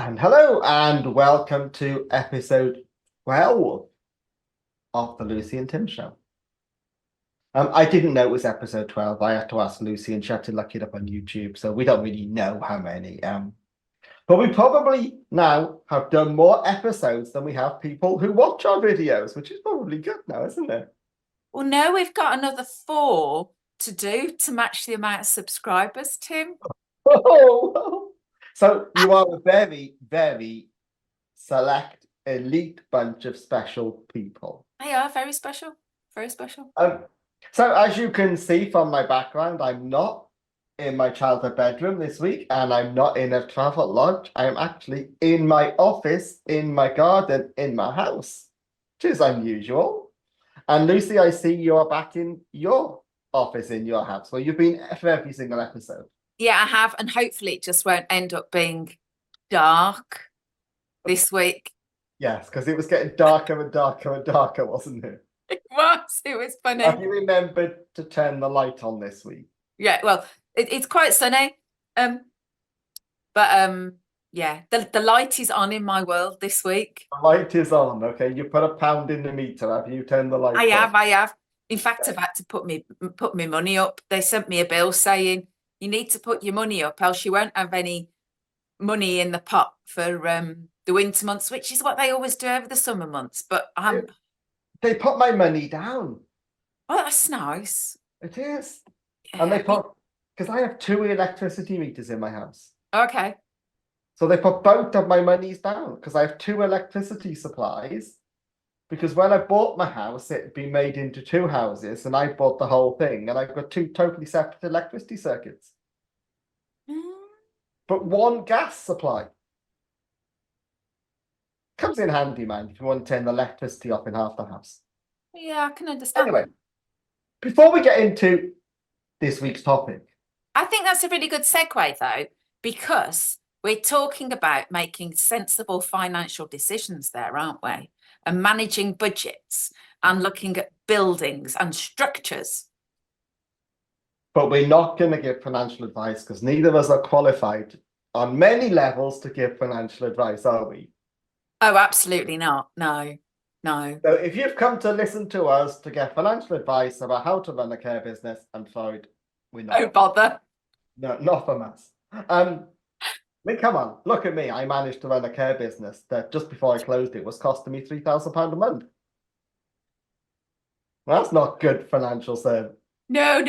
And hello and welcome to episode 12 of the Lucy and Tim Show. I didn't know it was episode 12. I had to ask Lucy and she had to look it up on YouTube, so we don't really know how many. But we probably now have done more episodes than we have people who watch our videos, which is probably good now, isn't it? Well, no, we've got another 4 to do to match the amount of subscribers, Tim. Oh, so you are a very, very select, elite bunch of special people. They are very special, very special. So as you can see from my background, I'm not in my childhood bedroom this week, and I'm not in a travel lodge. I am actually in my office, in my garden, in my house, which is unusual. And Lucy, I see you're back in your office in your house. Well, you've been for every single episode. Yeah, I have, and hopefully it just won't end up being dark this week. Yes, because it was getting darker and darker and darker, wasn't it? It was funny. Have you remembered to turn the light on this week? Yeah, well, it's quite sunny. Yeah, the light is on in my world this week. The light is on. Okay, you put a pound in the meter. Have you turned the light on? I have. In fact, I've had to put my money up. They sent me a bill saying you need to put your money up, else you won't have any money in the pot for the winter months, which is what they always do over the summer months. But They put my money down. Oh, that's nice. It is. Yeah. And they put, because I have 2 electricity meters in my house. Okay. So they put both of my monies down because I have 2 electricity supplies. Because when I bought my house, it had been made into 2 houses, and I bought the whole thing, and I've got 2 totally separate electricity circuits. But 1 gas supply. Comes in handy, man, if you want to turn the electricity off in half the house. Yeah, I can understand. Anyway, before we get into this week's topic, I think that's a really good segue, though, because we're talking about making sensible financial decisions there, aren't we? And managing budgets and looking at buildings and structures. but we're not going to give financial advice because neither of us are qualified on many levels to give financial advice, are we? Oh, absolutely not. No. So if you've come to listen to us to get financial advice about how to run a care business, I'm sorry, we're not. Don't bother. No, not from us. I mean, come on, look at me. I managed to run a care business that just before I closed it was costing me £3,000 a month. That's not good financial service. No.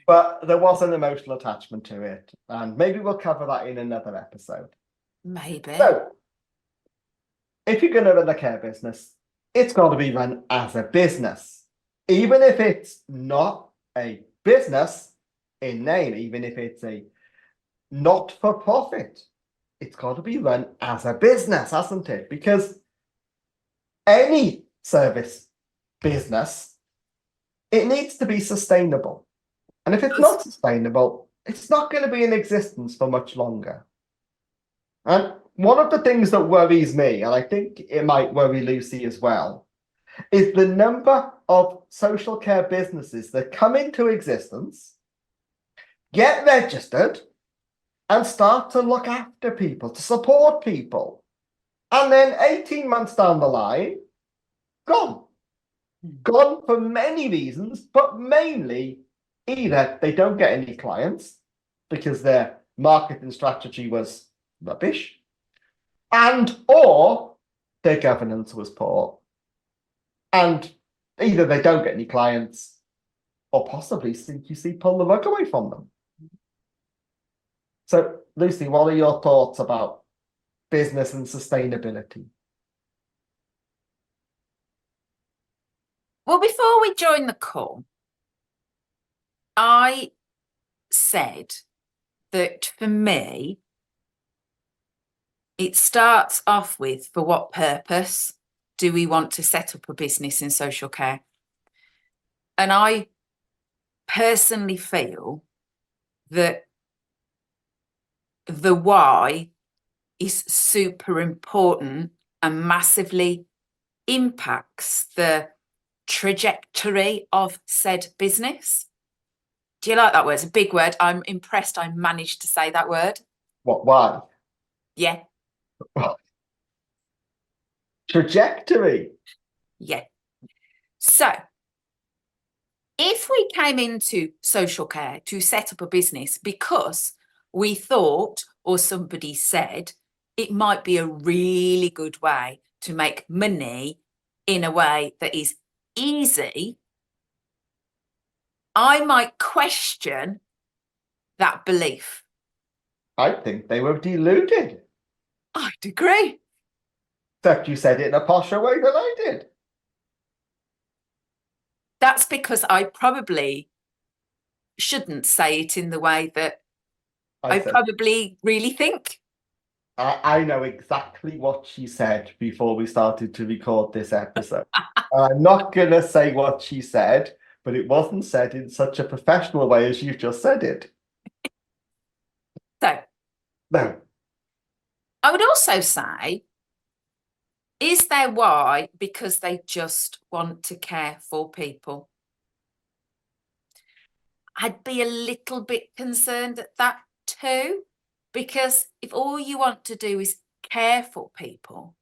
But there was an emotional attachment to it, and maybe we'll cover that in another episode. Maybe. So, if you're going to run a care business, it's got to be run as a business. Even if it's not a business in name, even if it's a not-for-profit, it's got to be run as a business, hasn't it? Because any service business, it needs to be sustainable. And if it's not sustainable, it's not going to be in existence for much longer. And one of the things that worries me, and I think it might worry Lucy as well, is the number of social care businesses that come into existence, get registered, and start to look after people, to support people. And then 18 months down the line, gone. Gone for many reasons, but mainly either they don't get any clients because their marketing strategy was rubbish, and or their governance was poor. And either they don't get any clients or possibly CQC pull the rug away from them. So, Lucy, what are your thoughts about business and sustainability? Well, before we joined the call, I said that for me, it starts off with, for what purpose do we want to set up a business in social care? And I personally feel that the why is super important and massively impacts the trajectory of said business. Do you like that word? It's a big word. I'm impressed I managed to say that word. What, why? Yeah, Trajectory. yeah. So if we came into social care to set up a business because we thought or somebody said it might be a really good way to make money in a way that is easy, I might question that belief. I think they were deluded. I'd agree. Except you said it in a posher way than I did. That's because I probably shouldn't say it in the way that I said, probably really think. I know exactly what she said before we started to record this episode. I'm not going to say what she said, but it wasn't said in such a professional way as you've just said it. So No. I would also say, is there why? Because they just want to care for people. I'd be a little bit concerned at that too, because if all you want to do is care for people,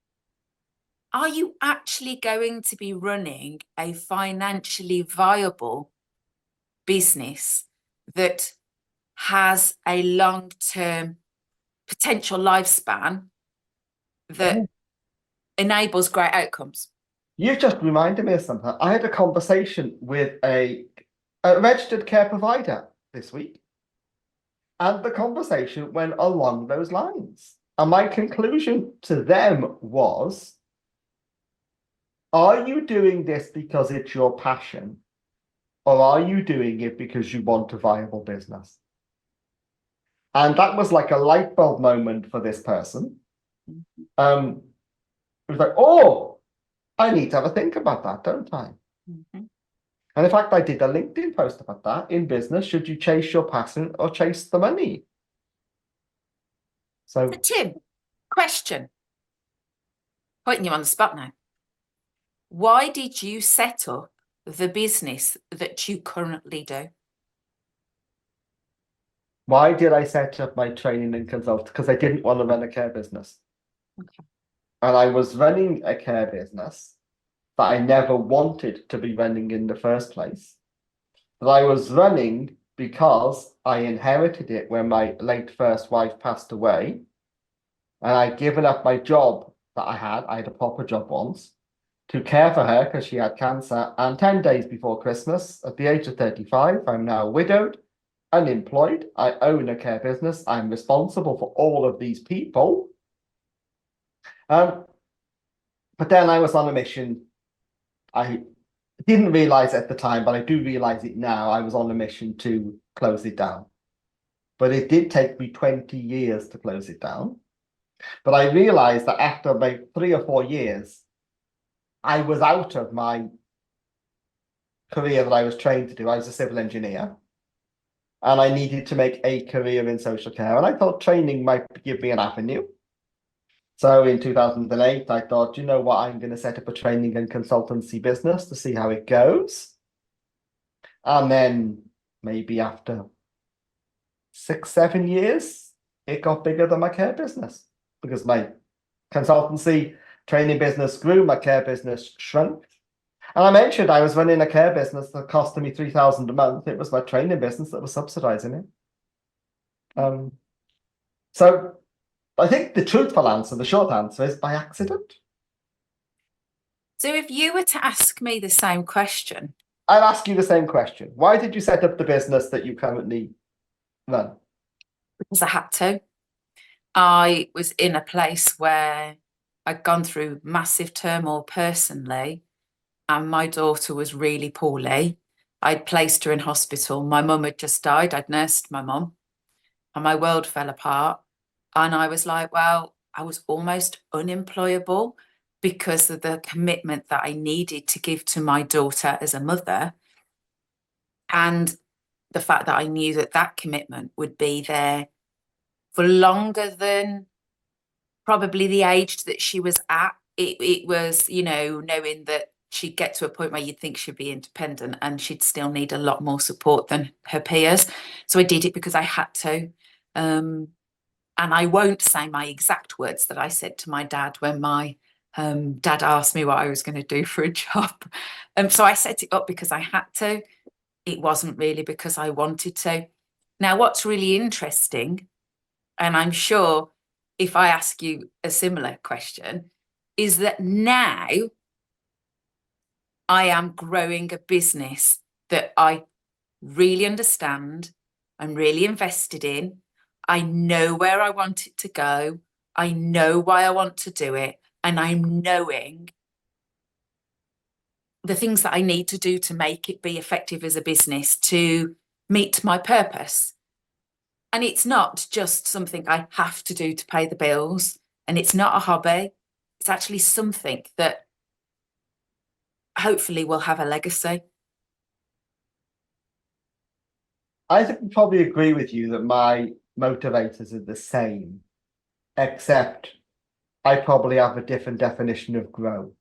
are you actually going to be running a financially viable business that has a long-term potential lifespan that enables great outcomes? You've just reminded me of something. I had a conversation with a registered care provider this week, and the conversation went along those lines. And my conclusion to them was, are you doing this because it's your passion, or are you doing it because you want a viable business? And that was like a light bulb moment for this person. It was like, oh, I need to have a think about that, don't I? Mm-hmm. And in fact, I did a LinkedIn post about that. In business, should you chase your passion or chase the money? So, Tim, question, putting you on the spot now. Why did you set up the business that you currently do? why did I set up my training and consult? Because I didn't want to run a care business. Okay. And I was running a care business that I never wanted to be running in the first place. That I was running because I inherited it when my late first wife passed away. And I'd given up my job that I had. I had a proper job once to care for her because she had cancer. And 10 days before Christmas, at the age of 35, I'm now widowed, unemployed. I own a care business. I'm responsible for all of these people. But then I was on a mission. I didn't realize at the time, but I do realize it now. I was on a mission to close it down. But it did take me 20 years to close it down. But I realized that after about 3 or 4 years, I was out of my career that I was trained to do. I was a civil engineer. And I needed to make a career in social care. And I thought training might give me an avenue. So in 2008, I thought, you know what, I'm going to set up a training and consultancy business to see how it goes. And then maybe after 6, 7 years, it got bigger than my care business because my consultancy training business grew, my care business shrunk. And I mentioned I was running a care business that cost me $3,000 a month. It was my training business that was subsidizing it. So I think the truthful answer, the short answer is by accident. So if you were to ask me the same question, I'll ask you the same question. Why did you set up the business that you currently run? because I had to. I was in a place where I'd gone through massive turmoil personally, and my daughter was really poorly. I'd placed her in hospital. My mum had just died. I'd nursed my mum, and my world fell apart. And I was like, well, I was almost unemployable because of the commitment that I needed to give to my daughter as a mother. And the fact that I knew that that commitment would be there for longer than probably the age that she was at. It was, you know, knowing that she'd get to a point where you'd think she'd be independent and she'd still need a lot more support than her peers. So I did it because I had to. And And I won't say my exact words that I said to my dad when my dad asked me what I was going to do for a job. So I set it up because I had to. It wasn't really because I wanted to. Now, what's really interesting, and I'm sure if I ask you a similar question, is that now I am growing a business that I really understand, I'm really invested in. I know where I want it to go. I know why I want to do it. And I'm knowing the things that I need to do to make it be effective as a business to meet my purpose. And it's not just something I have to do to pay the bills. And it's not a hobby. It's actually something that hopefully will have a legacy. I think I probably agree with you that my motivators are the same, except I probably have a different definition of grow.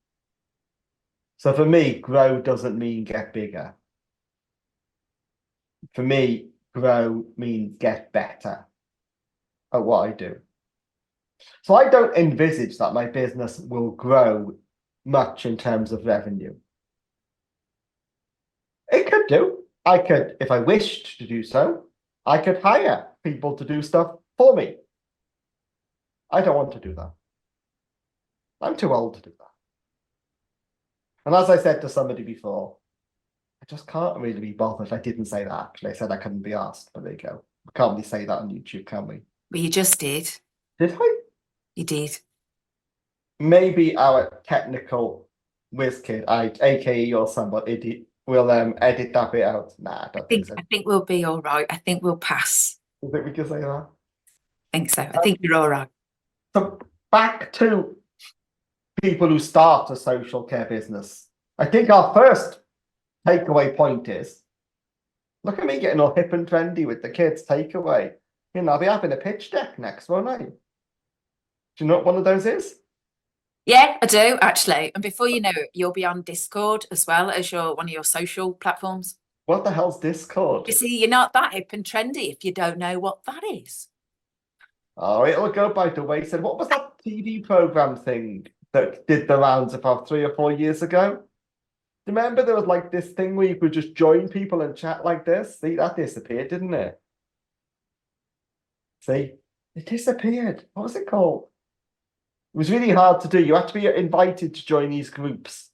So for me, grow doesn't mean get bigger. For me, grow means get better at what I do. So I don't envisage that my business will grow much in terms of revenue. It could do. I could, if I wished to do so, I could hire people to do stuff for me. I don't want to do that. I'm too old to do that. And as I said to somebody before, I just can't really be bothered. I didn't say that, actually. I said I couldn't be asked, but there you go. We can't really say that on YouTube, can we? But you just did. Did I? You did. Maybe our technical whiz kid, aka your son, but idiot, will edit that bit out. Nah, I don't think so. I think we'll be all right. I think we'll pass. You think we can say that? I think so. I think you're all right. So back to people who start a social care business. I think our first takeaway point is, look at me getting all hip and trendy with the kids' takeaway. You know, I'll be having a pitch deck next, won't I? Do you know what one of those is? Yeah, I do actually. And before you know it, you'll be on Discord as well as one of your social platforms. What the hell's Discord? You see, you're not that hip and trendy if you don't know what that is. Oh, it'll go by the wayside. What was that TV program thing that did the rounds about 3 or 4 years ago? Remember there was like this thing where you could just join people and chat like this? See, that disappeared, didn't it? See, it disappeared. What was it called? It was really hard to do. You had to be invited to join these groups.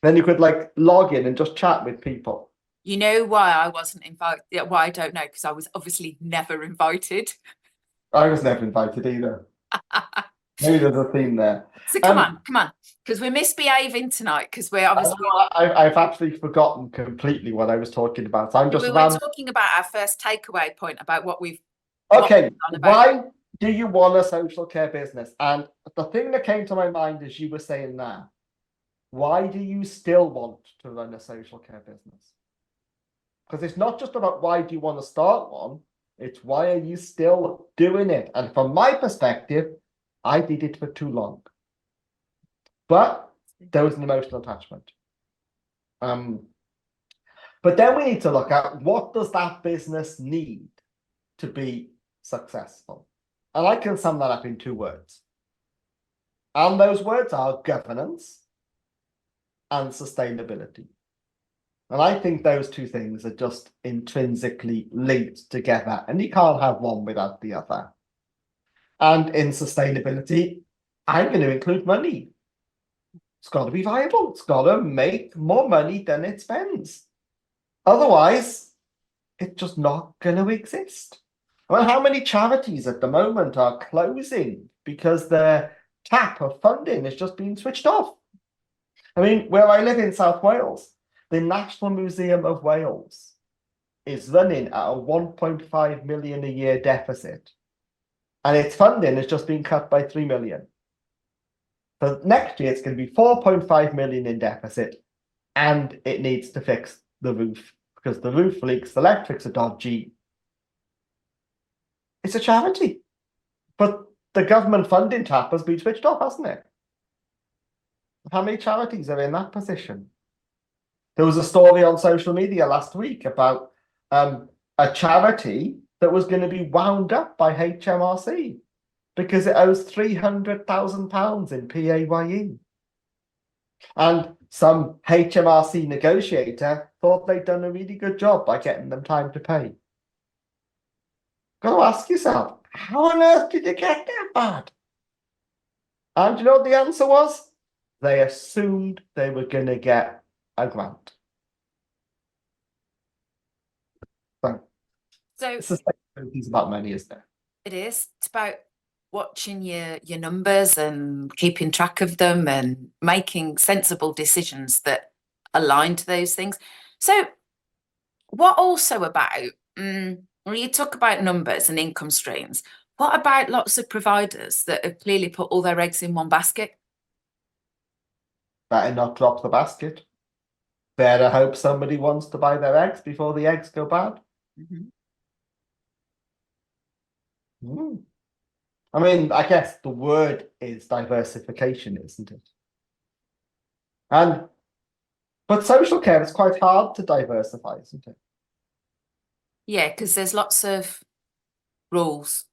Then you could like log in and just chat with people. You know why I wasn't invited? Why I don't know, because I was obviously never invited. I was never invited either. Maybe there's a theme there. So come on, because we're misbehaving tonight because we're obviously. I've actually forgotten completely what I was talking about. I'm just. We were talking about our first takeaway point about what we've. Okay, why do you want a social care business? And the thing that came to my mind as you were saying that, why do you still want to run a social care business? Because it's not just about why do you want to start one, it's why are you still doing it? And from my perspective, I did it for too long. But there was an emotional attachment. But then we need to look at what does that business need to be successful? And I can sum that up in 2 words. And those words are governance and sustainability. And I think those 2 things are just intrinsically linked together, and you can't have one without the other. And in sustainability, I'm going to include money. It's got to be viable. It's got to make more money than it spends. Otherwise, it's just not going to exist. Well, how many charities at the moment are closing because their tap of funding is just being switched off? I mean, where I live in South Wales, the National Museum of Wales is running at a 1.5 million a year deficit. And its funding has just been cut by 3 million. So next year, it's going to be 4.5 million in deficit, and it needs to fix the roof because the roof leaks, the electrics are dodgy. It's a charity, but the government funding tap has been switched off, hasn't it? How many charities are in that position? There was a story on social media last week about a charity that was going to be wound up by HMRC because it owes £300,000 in PAYE. And some HMRC negotiator thought they'd done a really good job by getting them time to pay. Got to ask yourself, how on earth did it get that bad? And you know what the answer was? They assumed they were going to get a grant. So sustainability is about money, isn't it? it is. It's about watching your numbers and keeping track of them and making sensible decisions that align to those things. So what also about when you talk about numbers and income streams, what about lots of providers that have clearly put all their eggs in one basket? Better not drop the basket. Better hope somebody wants to buy their eggs before the eggs go bad. I mean, I guess the word is diversification, isn't it? But social care is quite hard to diversify, isn't it? Yeah, because there's lots of rules.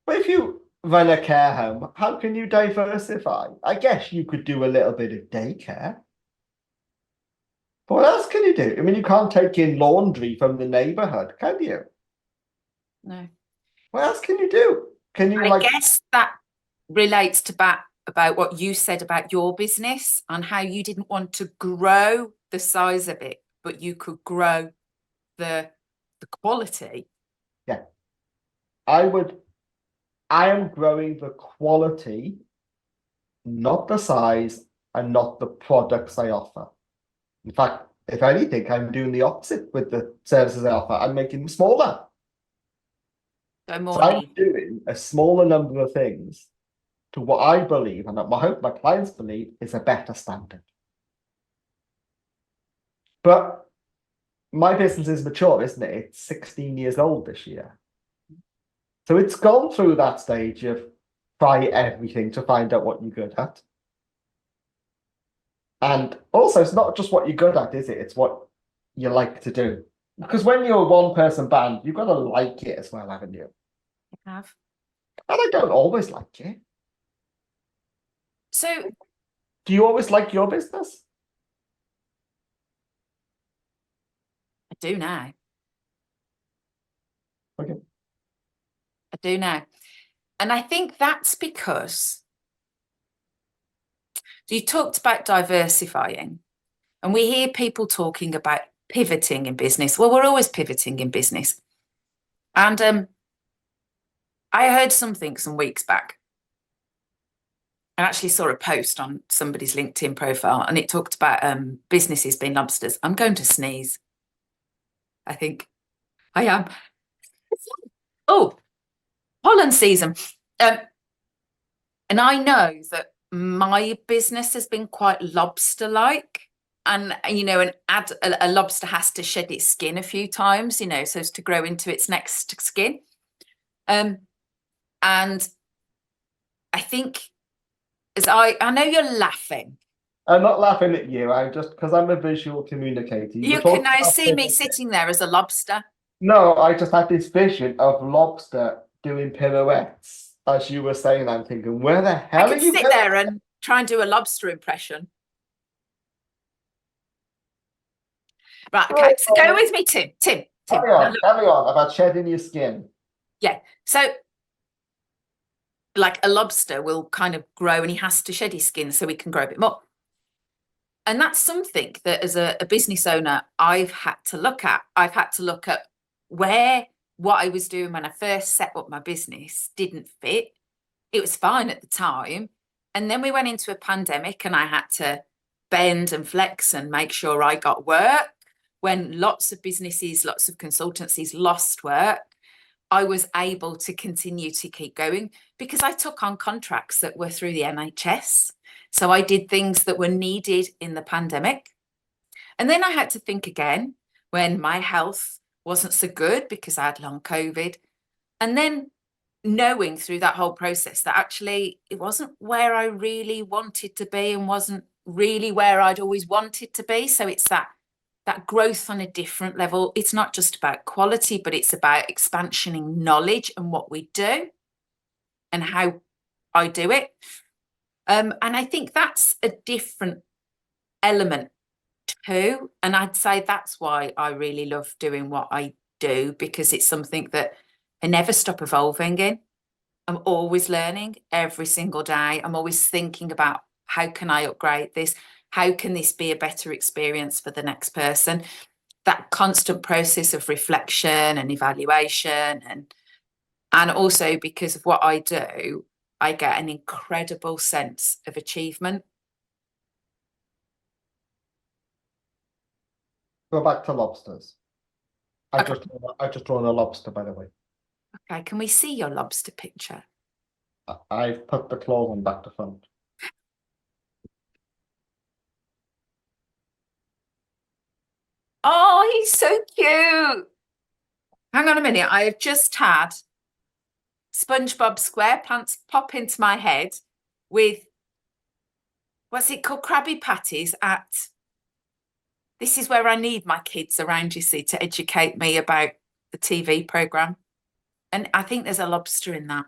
But if you run a care home, how can you diversify? I guess you could do a little bit of daycare. But what else can you do? I mean, you can't take in laundry from the neighborhood, can you? No. What else can you do? Can you I guess that relates to about what you said about your business and how you didn't want to grow the size of it, but you could grow the quality. Yeah. I am growing the quality, not the size, and not the products I offer. In fact, if anything, I'm doing the opposite with the services I offer. I'm making them smaller. So I'm doing a smaller number of things to what I believe, and I hope my clients believe, is a better standard. But my business is mature, isn't it? It's 16 years old this year. So it's gone through that stage of try everything to find out what you're good at. And also, it's not just what you're good at, is it? It's what you like to do. Because when you're a one-person band, you've got to like it as well, haven't you? I have. And I don't always like it. So, do you always like your business? I do now. Okay. I do now. And I think that's because you talked about diversifying, and we hear people talking about pivoting in business. Well, we're always pivoting in business. And I heard something some weeks back. I actually saw a post on somebody's LinkedIn profile, and it talked about businesses being lobsters. I'm going to sneeze. I think I am. Oh, pollen season. And I know that my business has been quite lobster-like. And, you know, a lobster has to shed its skin a few times, you know, so as to grow into its next skin. And I think, as I know you're laughing. I'm not laughing at you. I'm just, because I'm a visual communicator. You can now see me sitting there as a lobster. No, I just had this vision of lobster doing pirouettes. As you were saying, I'm thinking, where the hell are you? I could sit there and try and do a lobster impression. Right, okay, so go with me, Tim. Carry on about shedding your skin. Yeah, so like a lobster will kind of grow and he has to shed his skin so he can grow a bit more. And that's something that as a business owner, I've had to look at. I've had to look at where what I was doing when I first set up my business didn't fit. It was fine at the time. And then we went into a pandemic and I had to bend and flex and make sure I got work. When lots of businesses, lots of consultancies lost work, I was able to continue to keep going because I took on contracts that were through the NHS. So I did things that were needed in the pandemic. And then I had to think again when my health wasn't so good because I had long COVID. And then knowing through that whole process that actually it wasn't where I really wanted to be and wasn't really where I'd always wanted to be. So it's that that growth on a different level. It's not just about quality, but it's about expansion in knowledge and what we do and how I do it. And I think that's a different element too. And I'd say that's why I really love doing what I do, because it's something that I never stop evolving in. I'm always learning every single day. I'm always thinking about how can I upgrade this? How can this be a better experience for the next person? That constant process of reflection and evaluation, and also because of what I do, I get an incredible sense of achievement. Go back to lobsters. Okay. I just drawn a lobster, by the way. Okay, can we see your lobster picture? I've put the claws on back to front. Oh, he's so cute. Hang on a minute. I have just had SpongeBob SquarePants pop into my head with, what's it called? Krabby Patties at, this is where I need my kids around, you see, to educate me about the TV programme. And I think there's a lobster in that.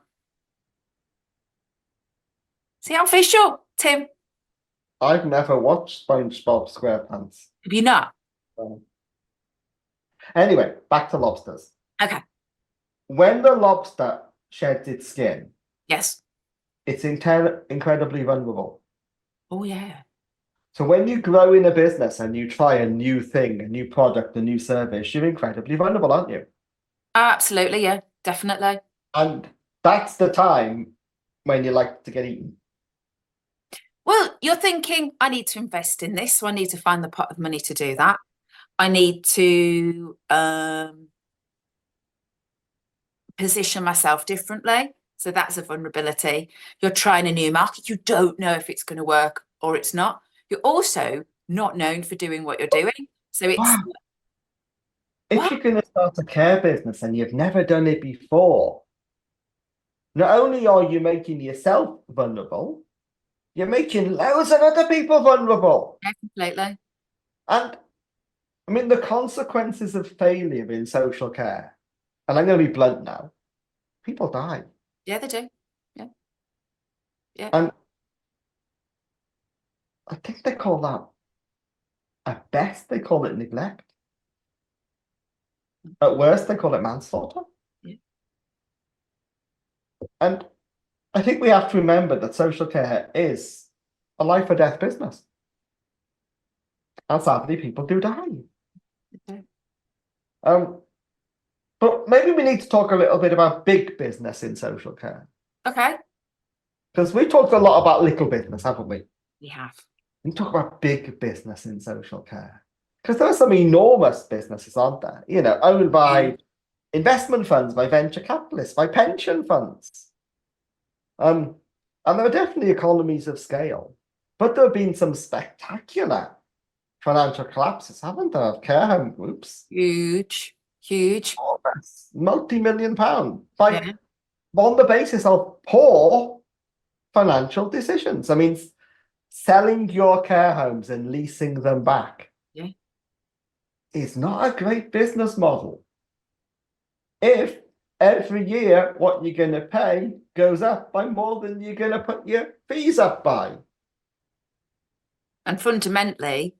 See how visual, Tim? I've never watched SpongeBob SquarePants. Have you not? Anyway, back to lobsters. Okay. When the lobster sheds its skin, Yes. it's incredibly vulnerable. Oh, yeah. So when you grow in a business and you try a new thing, a new product, a new service, you're incredibly vulnerable, aren't you? Absolutely, yeah, definitely. And that's the time when you like to get eaten. Well, you're thinking, I need to invest in this, so I need to find the pot of money to do that. I need to position myself differently. So that's a vulnerability. You're trying a new market. You don't know if it's going to work or it's not. You're also not known for doing what you're doing. So it's Wow. If what? you're going to start a care business and you've never done it before, not only are you making yourself vulnerable, you're making loads of other people vulnerable. Yeah, completely. And I mean, the consequences of failure in social care, and I'm going to be blunt now, people die. Yeah, they do. Yeah. Yeah. And I think they call that, at best, they call it neglect. At worst, they call it manslaughter. Yeah. And I think we have to remember that social care is a life or death business. And sadly, people do die. Okay. But maybe we need to talk a little bit about big business in social care. Okay. Because we talked a lot about little business, haven't we? We have. We talk about big business in social care. Because there are some enormous businesses, aren't there? You know, owned by investment funds, by venture capitalists, by pension funds. And there are definitely economies of scale. But there have been some spectacular financial collapses, haven't there, of care home groups? Huge. Huge. Multi-million pound. Yeah. On the basis of poor financial decisions. I mean, selling your care homes and leasing them back is not a great business model. If every year what you're going to pay goes up by more than you're going to put your fees up by. And fundamentally,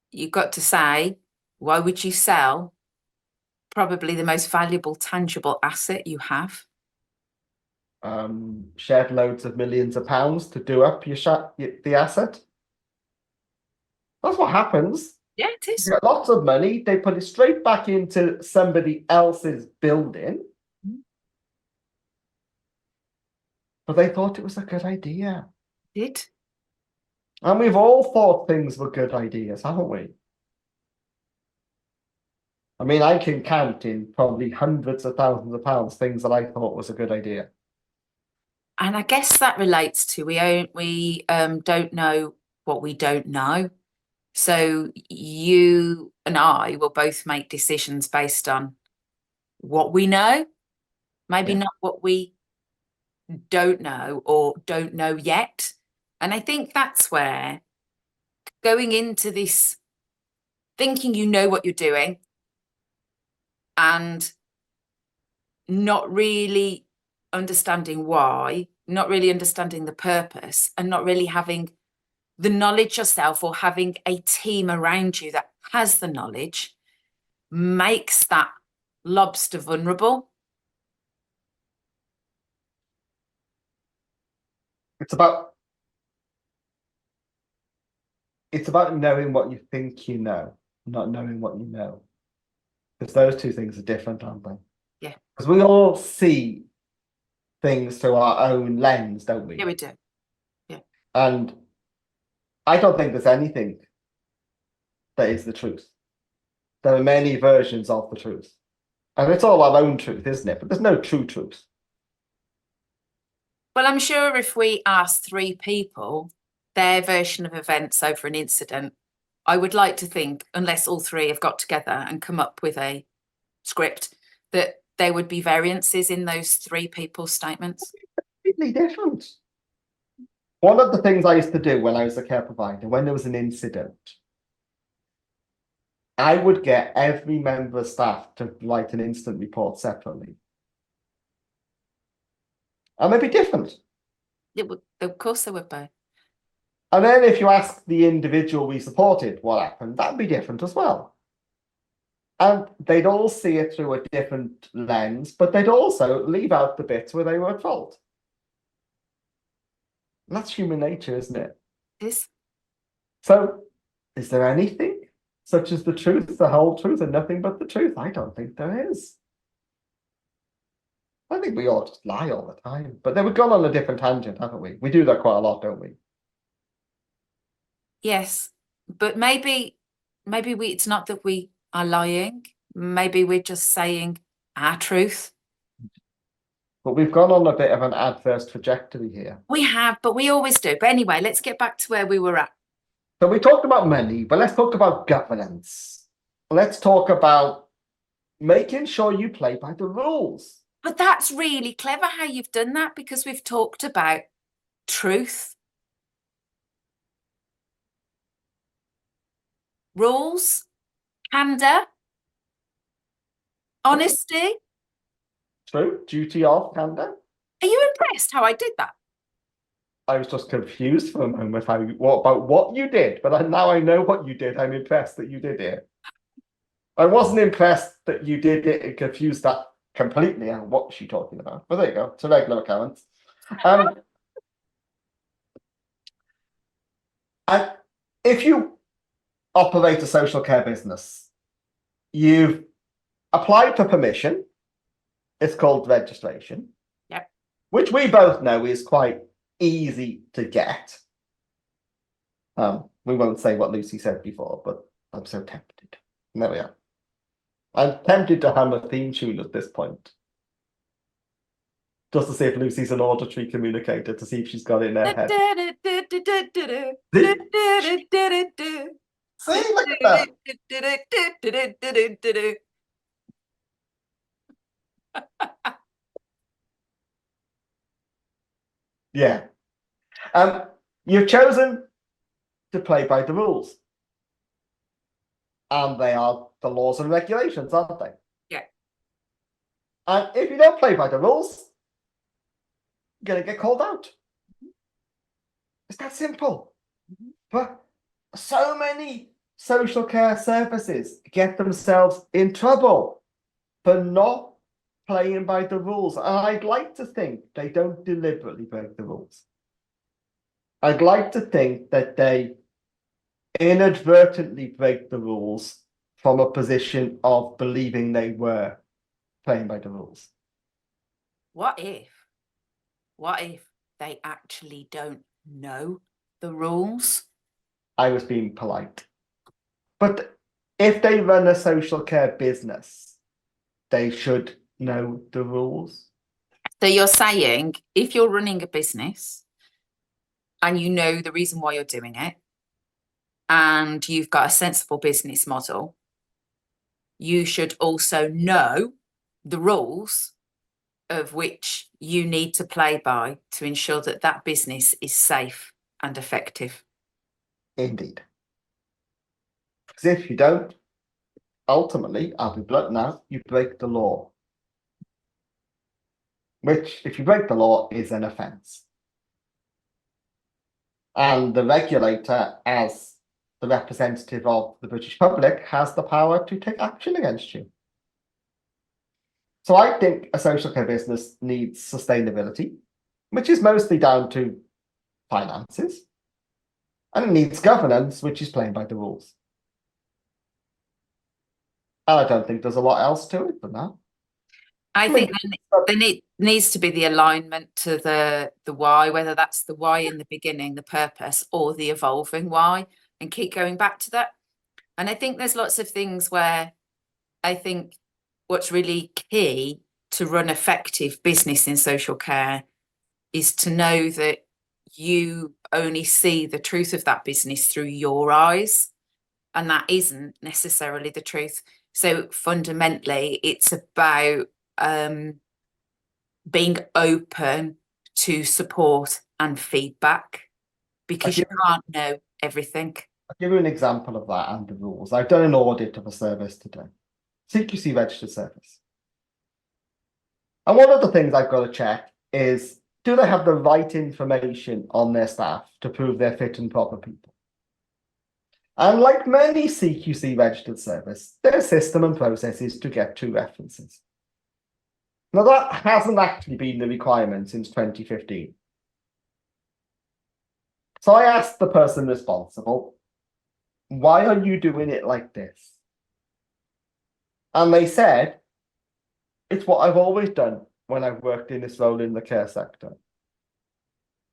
you've got to say, why would you sell probably the most valuable tangible asset you have? Shed loads of millions of pounds to do up the asset. That's what happens. Yeah, it is. You get lots of money, they put it straight back into somebody else's building. But they thought it was a good idea. Did. And we've all thought things were good ideas, haven't we? I mean, I can count in probably hundreds of thousands of pounds things that I thought was a good idea. And I guess that relates to we don't know what we don't know. So you and I will both make decisions based on what we know, maybe not what we don't know or don't know yet. And I think that's where going into this thinking you know what you're doing and not really understanding why, not really understanding the purpose, and not really having the knowledge yourself or having a team around you that has the knowledge makes that lobster vulnerable. It's about knowing what you think you know, not knowing what you know. Because those two things are different, aren't they? Yeah. Because we all see things through our own lens, don't we? Yeah, we do. Yeah. And I don't think there's anything that is the truth. There are many versions of the truth. And it's all our own truth, isn't it? But there's no true truth. Well, I'm sure if we asked 3 people their version of events over an incident, I would like to think, unless all 3 have got together and come up with a script, that there would be variances in those 3 people's statements. Completely different. One of the things I used to do when I was a care provider, when there was an incident, I would get every member of staff to write an incident report separately. And they'd be different. It would, of course, there would be. And then if you ask the individual we supported what happened, that'd be different as well. And they'd all see it through a different lens, but they'd also leave out the bits where they were at fault. And that's human nature, isn't it? It is. So, is there anything such as the truth, the whole truth, and nothing but the truth? I don't think there is. I think we all just lie all the time. But then we've gone on a different tangent, haven't we? We do that quite a lot, don't we? Yes, but maybe it's not that we are lying. Maybe we're just saying our truth. But we've gone on a bit of an adverse trajectory here. We have, but we always do. But anyway, let's get back to where we were at. So we talked about money, but let's talk about governance. Let's talk about making sure you play by the rules. But that's really clever how you've done that, because we've talked about truth, rules, candor, honesty. True. Duty of candor. Are you impressed how I did that? I was just confused for a moment about what you did, but now I know what you did. I'm impressed that you did it. I wasn't impressed that you did it and confused that completely. And what was she talking about? But there you go. It's a regular occurrence. And if you operate a social care business, you've applied for permission. It's called registration. Yep. Which we both know is quite easy to get. We won't say what Lucy said before, but I'm so tempted. There we are. I'm tempted to hum a theme tune at this point. Just to see if Lucy's an auditory communicator, to see if she's got it in her head. See, look at that. Yeah. You've chosen to play by the rules. And they are the laws and regulations, aren't they? Yeah. And if you don't play by the rules, you're going to get called out. It's that simple. But so many social care services get themselves in trouble for not playing by the rules. And I'd like to think they don't deliberately break the rules. I'd like to think that they inadvertently break the rules from a position of believing they were playing by the rules. What if they actually don't know the rules? I was being polite. But if they run a social care business, they should know the rules. So you're saying if you're running a business and you know the reason why you're doing it, and you've got a sensible business model, you should also know the rules of which you need to play by to ensure that that business is safe and effective. Indeed. Because if you don't, ultimately, I'll be blunt now, you break the law. Which, if you break the law, is an offence. And the regulator, as the representative of the British public, has the power to take action against you. So I think a social care business needs sustainability, which is mostly down to finances. And it needs governance, which is playing by the rules. And I don't think there's a lot else to it than that. I think there needs to be the alignment to the why, whether that's the why in the beginning, the purpose, or the evolving why, and keep going back to that. And I think there's lots of things where I think what's really key to run effective business in social care is to know that you only see the truth of that business through your eyes, and that isn't necessarily the truth. So fundamentally, it's about being open to support and feedback, because you can't know everything. I'll give you an example of that and the rules. I've done an audit of a service today, CQC registered service. And one of the things I've got to check is, do they have the right information on their staff to prove they're fit and proper people? And like many CQC registered service, their system and process is to get 2 references. Now that hasn't actually been the requirement since 2015. So I asked the person responsible, why are you doing it like this? And they said, it's what I've always done when I've worked in this role in the care sector.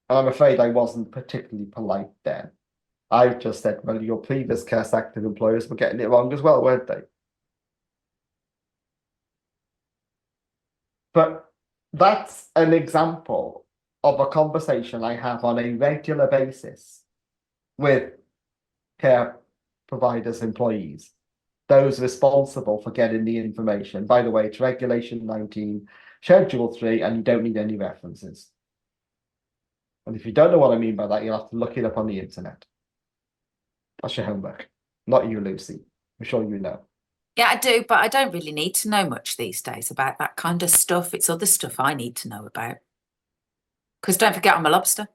And I'm afraid I wasn't particularly polite then. I just said, well, your previous care sector employers were getting it wrong as well, weren't they? But that's an example of a conversation I have on a regular basis with care providers, employees, those responsible for getting the information. By the way, it's Regulation 19, Schedule 3, and you don't need any references. And if you don't know what I mean by that, you'll have to look it up on the internet. That's your homework. Not you, Lucy. I'm sure you know. Yeah, I do, but I don't really need to know much these days about that kind of stuff. It's other stuff I need to know about. Because don't forget, I'm a lobster.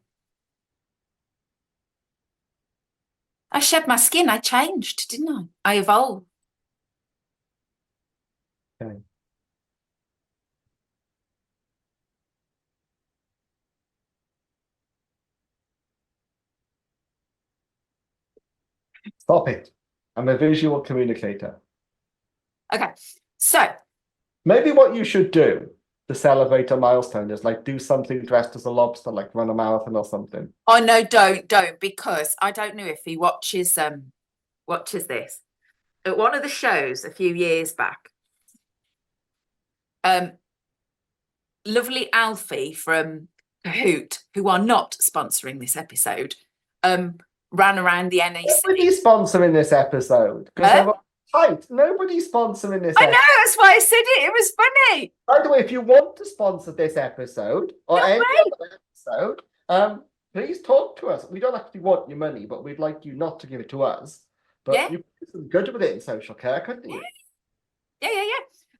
I shed my skin. I changed, didn't I? I evolved. Okay. Stop it. I'm a visual communicator. Okay, so maybe what you should do to celebrate a milestone is like do something dressed as a lobster, like run a marathon or something. Oh no, don't, because I don't know if he watches this. At one of the shows a few years back, lovely Alfie from Kahoot, who are not sponsoring this episode, ran around the NEC. Nobody's sponsoring this episode. Right, nobody's sponsoring this. I know, that's why I said it. It was funny. By the way, if you want to sponsor this episode or any other episode, please talk to us. We don't actually want your money, but we'd like you not to give it to us. But you could do some good with it in social care, couldn't you? Yeah.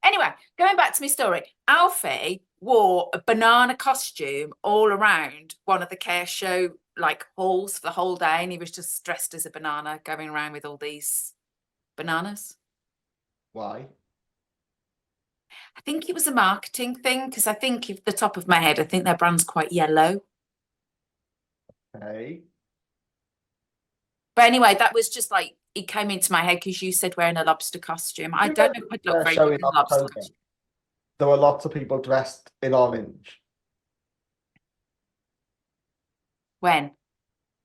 Anyway, going back to my story, Alfie wore a banana costume all around one of the care show halls for the whole day, and he was just dressed as a banana going around with all these bananas. Why? I think it was a marketing thing, because I think, off the top of my head, I think their brand's quite yellow. Okay. But anyway, that was just it came into my head because you said wearing a lobster costume. I don't know if I'd look very good in a lobster costume. There were lots of people dressed in orange. When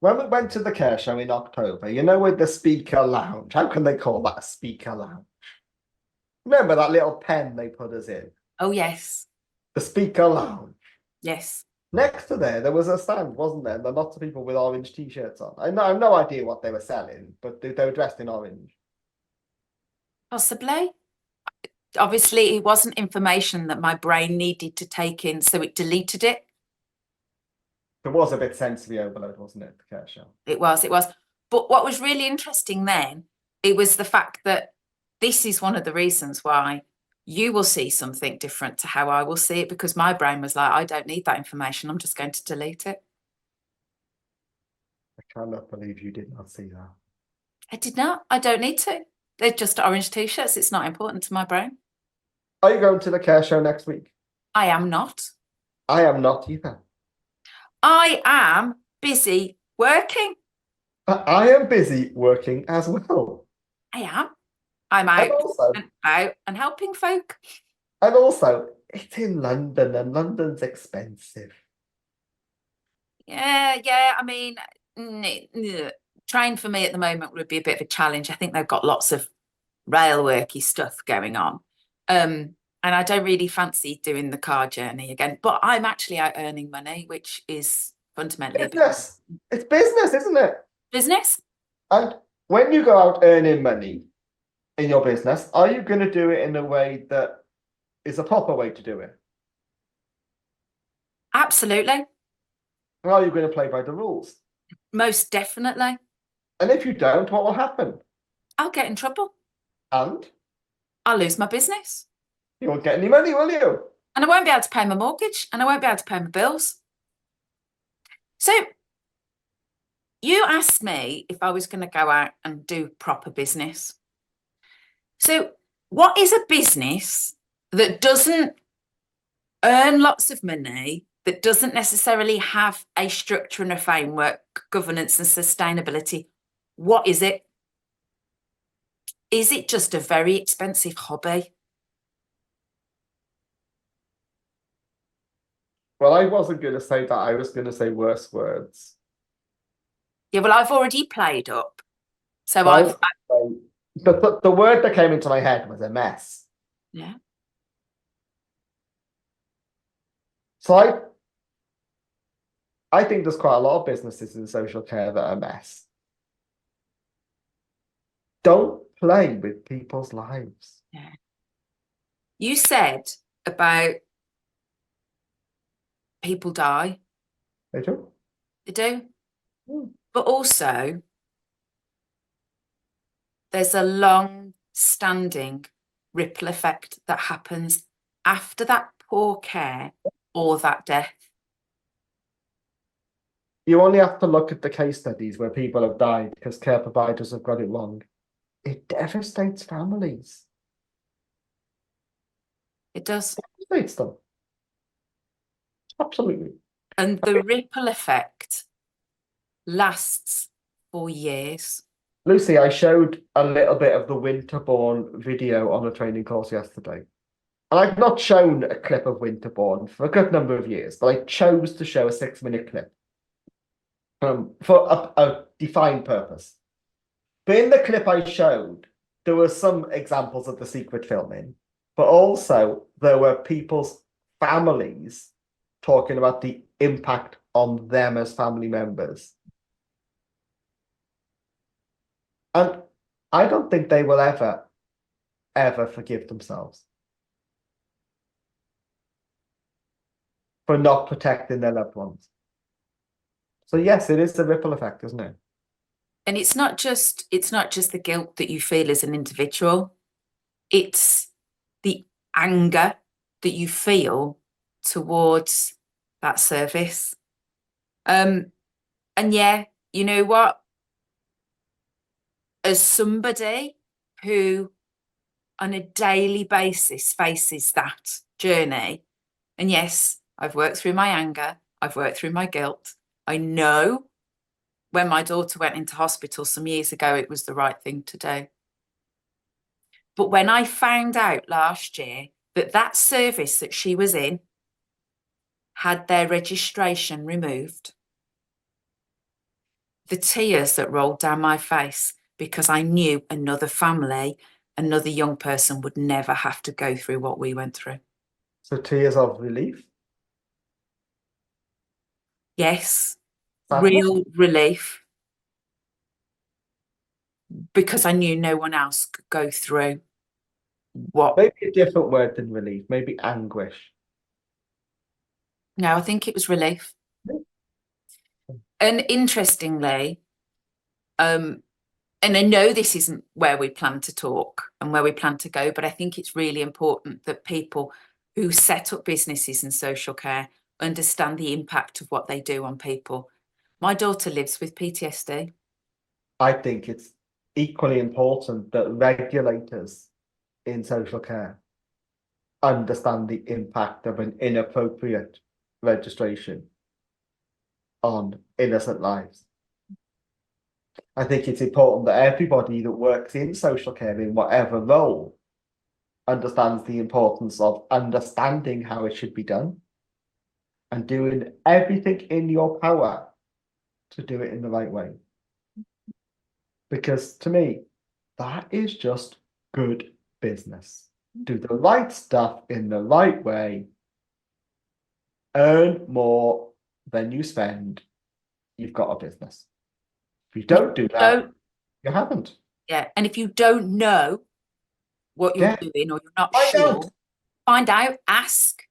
we went to the care show in October, you know, with the speaker lounge. How can they call that a speaker lounge? Remember that little pen they put us in? Oh, yes. The speaker lounge. Yes. Next to there was a stand, wasn't there? There were lots of people with orange T-shirts on. I have no idea what they were selling, but they were dressed in orange. Possibly. Obviously, it wasn't information that my brain needed to take in, so it deleted it. It was a bit sensory overload, wasn't it, the care show? It was. But what was really interesting then it was the fact that this is one of the reasons why you will see something different to how I will see it, because my brain was like, I don't need that information. I'm just going to delete it. I cannot believe you did not see that. I did not. I don't need to. They're just orange t-shirts. It's not important to my brain. Are you going to the care show next week? I am not. I am not either. I am busy working. I am busy working as well. I am. I'm And out also, and about and helping folk. it's in London and London's expensive. Yeah. I mean, train for me at the moment would be a bit of a challenge. I think they've got lots of rail worky stuff going on. And I don't really fancy doing the car journey again. But I'm actually out earning money, which is fundamentally a Business. It's business, isn't it? business. And when you go out earning money in your business, are you going to do it in a way that is a proper way to do it? Absolutely. Or are you going to play by the rules? Most definitely. And if you don't, what will happen? I'll get in trouble. And I'll lose my business. you won't get any money, will you? And I won't be able to pay my mortgage, and I won't be able to pay my bills. So you asked me if I was going to go out and do proper business. So what is a business that doesn't earn lots of money, that doesn't necessarily have a structure and a framework, governance and sustainability? What is it? Is it just a very expensive hobby? Well, I wasn't going to say that. I was going to say worse words. Yeah, well, I've already played up. So I was gonna say- the word that came into my head was a mess. yeah. So I think there's quite a lot of businesses in social care that are a mess. Don't play with people's lives. Yeah. You said about people die. They do. They do. Mm. But also, there's a long standing ripple effect that happens after that poor care or that death. You only have to look at the case studies where people have died because care providers have got it wrong. It devastates families. It does. It devastates them. Absolutely. And the ripple effect lasts for years. Lucy, I showed a little bit of the Winterbourne video on a training course yesterday. And I've not shown a clip of Winterbourne for a good number of years, but I chose to show a 6-minute clip for a defined purpose. But in the clip I showed, there were some examples of the secret filming, but also there were people's families talking about the impact on them as family members. And I don't think they will ever forgive themselves for not protecting their loved ones. So yes, it is the ripple effect, isn't it? And it's not just the guilt that you feel as an individual. It's the anger that you feel towards that service. And yeah, you know what? As somebody who on a daily basis faces that journey, and yes, I've worked through my anger, I've worked through my guilt. I know when my daughter went into hospital some years ago, it was the right thing to do. But when I found out last year that that service that she was in had their registration removed, the tears that rolled down my face, because I knew another family, another young person would never have to go through what we went through. So tears of relief. Yes, Sadness? real relief, because I knew no one else could go through what. Maybe a different word than relief, maybe anguish. No, I think it was relief. And interestingly, and I know this isn't where we plan to talk and where we plan to go, but I think it's really important that people who set up businesses in social care understand the impact of what they do on people. My daughter lives with PTSD. I think it's equally important that regulators in social care understand the impact of an inappropriate registration on innocent lives. I think it's important that everybody that works in social care in whatever role understands the importance of understanding how it should be done and doing everything in your power to do it in the right way. Because to me, that is just good business. Do the right stuff in the right way, earn more than you spend, you've got a business. If you don't do that, you haven't. Yeah. And if you don't know what you're doing or you're not sure, find out, ask.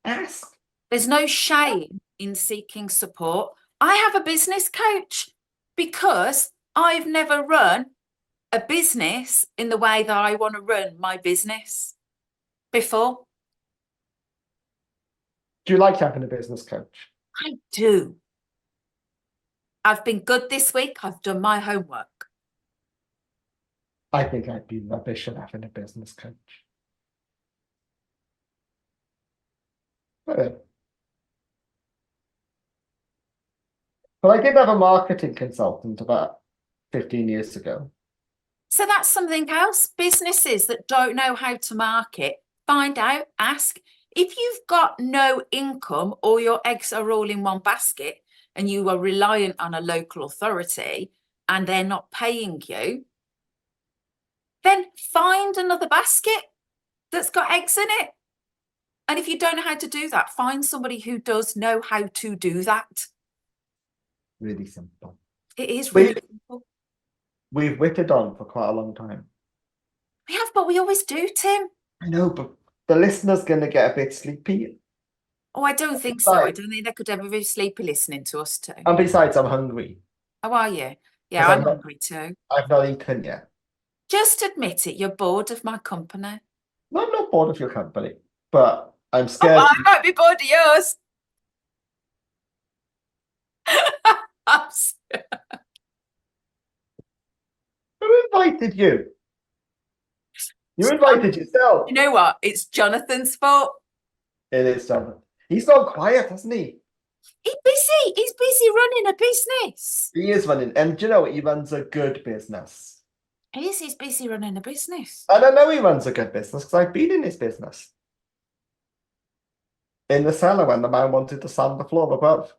Ask. There's no shame in seeking support. I have a business coach because I've never run a business in the way that I want to run my business before. Do you like having a business coach? I do. I've been good this week. I've done my homework. I think I'd be rubbish at having a business coach. But I did have a marketing consultant about 15 years ago. So that's something else. Businesses that don't know how to market, find out, ask. If you've got no income or your eggs are all in one basket and you are reliant on a local authority and they're not paying you, then find another basket that's got eggs in it. And if you don't know how to do that, find somebody who does know how to do that. Really simple. It is really simple. We've witted on for quite a long time. We have, but we always do, Tim. I know, but the listener's going to get a bit sleepy. Oh, I don't think so. I don't think they could ever be sleepy listening to us too. And besides, I'm hungry. How are you? Yeah, I'm hungry too. I've not eaten yet. Just admit it. You're bored of my company. No, I'm not bored of your company, but I'm scared. Oh, I might be bored of yours. I'm scared. Who invited you? You invited yourself. You know what? It's Jonathan's fault. It is Jonathan. He's gone quiet, hasn't he? He's busy. He's busy running a business. He is running, and do you know what? He runs a good business. He's busy running a business. And I know he runs a good business because I've been in his business. In the cellar when the man wanted to sand the floor above.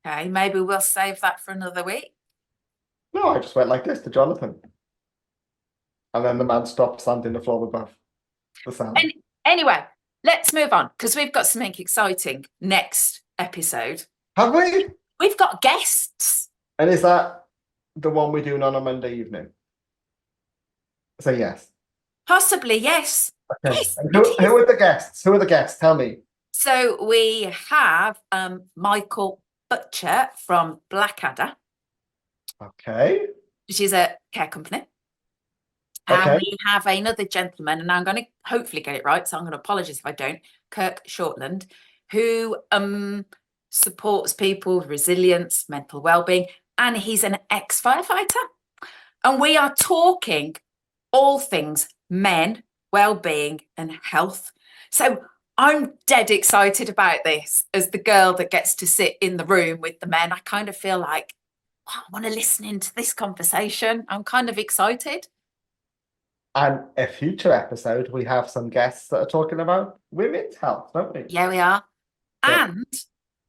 Okay, maybe we'll save that for another week. No, I just went like this to Jonathan. And then the man stopped sanding the floor above the cellar. Anyway, let's move on because we've got something exciting next episode. Have we? We've got guests. And is that the one we're doing on a Monday evening? So yes. Possibly, yes. Okay. Yes, and who are the guests? Who are the guests? Tell me. So we have Michael Butcher from Blackadder. Okay. Which is a care company. Okay. And we have another gentleman, and I'm going to hopefully get it right, so I'm going to apologise if I don't, Kirk Shortland, who supports people with resilience, mental well-being, and he's an ex-firefighter. And we are talking all things men, well-being, and health. So I'm dead excited about this. As the girl that gets to sit in the room with the men, I kind of feel like, I want to listen into this conversation. I'm kind of excited. And a future episode, we have some guests that are talking about women's health, don't we? Yeah, we are. Yeah. And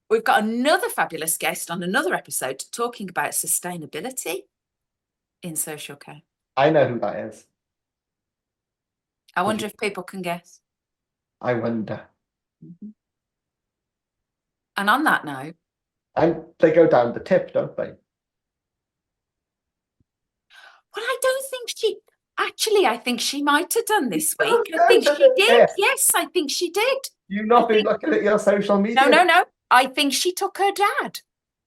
we've got another fabulous guest on another episode talking about sustainability in social care. I know who that is. I wonder if people can guess. I wonder. Mm-hmm. And on that note. And they go down the tip, don't they? Well, I don't think she... Actually, I think she might have done this week. I think she did. Yes, I think she did. You've not been looking at your social media? No. I think she took her dad.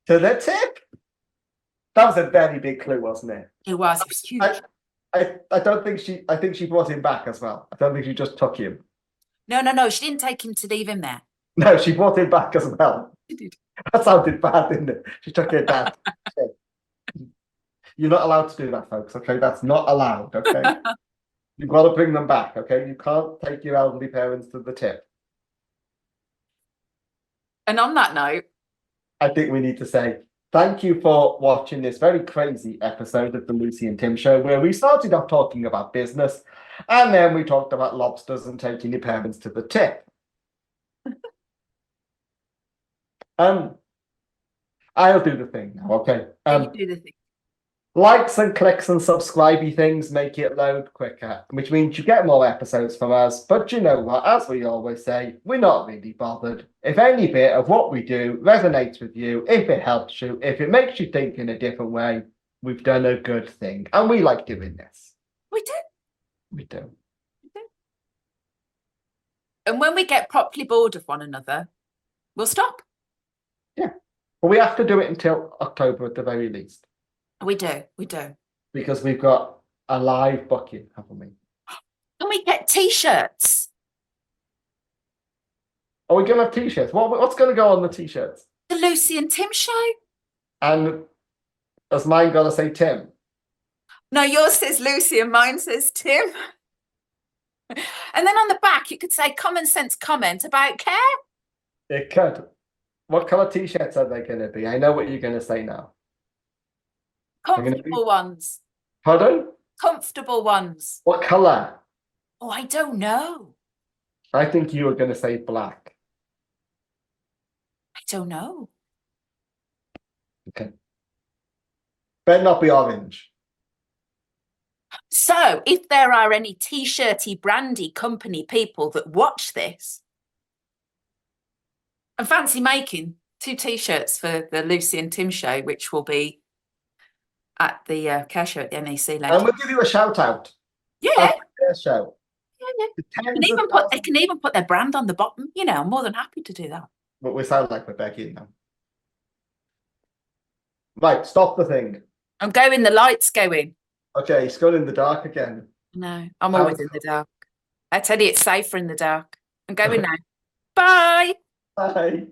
To the tip? That was a very big clue, wasn't it? It was huge. I don't think I think she brought him back as well. I don't think she just took him. No, she didn't take him to leave him there. No, she brought him back as well. She did. That sounded bad, didn't it? She took her dad. You're not allowed to do that, folks. Okay, that's not allowed. Okay, you've got to bring them back. Okay, you can't take your elderly parents to the tip. And on that note, I think we need to say thank you for watching this very crazy episode of the Lucy and Tim Show, where we started off talking about business, and then we talked about lobsters and taking your parents to the tip. I'll do the thing now. Okay. you do the thing. Likes and clicks and subscribey things make it load quicker, which means you get more episodes from us. But you know what? As we always say, we're not really bothered. If any bit of what we do resonates with you, if it helps you, if it makes you think in a different way, we've done a good thing. And we like doing this. We do. We do. And when we get properly bored of one another, we'll stop. Yeah. But we have to do it until October at the very least. We do. Because we've got a live booking, haven't we? And we get t-shirts. Are we going to have t-shirts? What's going to go on the t-shirts? The Lucy and Tim Show. And has mine got to say Tim? No, yours says Lucy and mine says Tim. And then on the back, it could say common sense comment about care. It could. What colour t-shirts are they going to be? I know what you're going to say now. Comfortable ones. Pardon? Comfortable ones. What colour? Oh, I don't know. I think you were going to say black. I don't know. Okay. Better not be orange. So if there are any t-shirty brandy company people that watch this and fancy making 2 t-shirts for the Lucy and Tim Show, which will be at the care show at the NEC later. And we'll give you a shout out. Yeah. Their show. Yeah. They can even put their brand on the bottom. You know, I'm more than happy to do that. But we sound like we're begging now. Right, stop the thing. I'm going, the light's going. Okay, it's gone in the dark again. No, I'm always in the dark. I tell you, it's safer in the dark. I'm going now. Bye. Bye.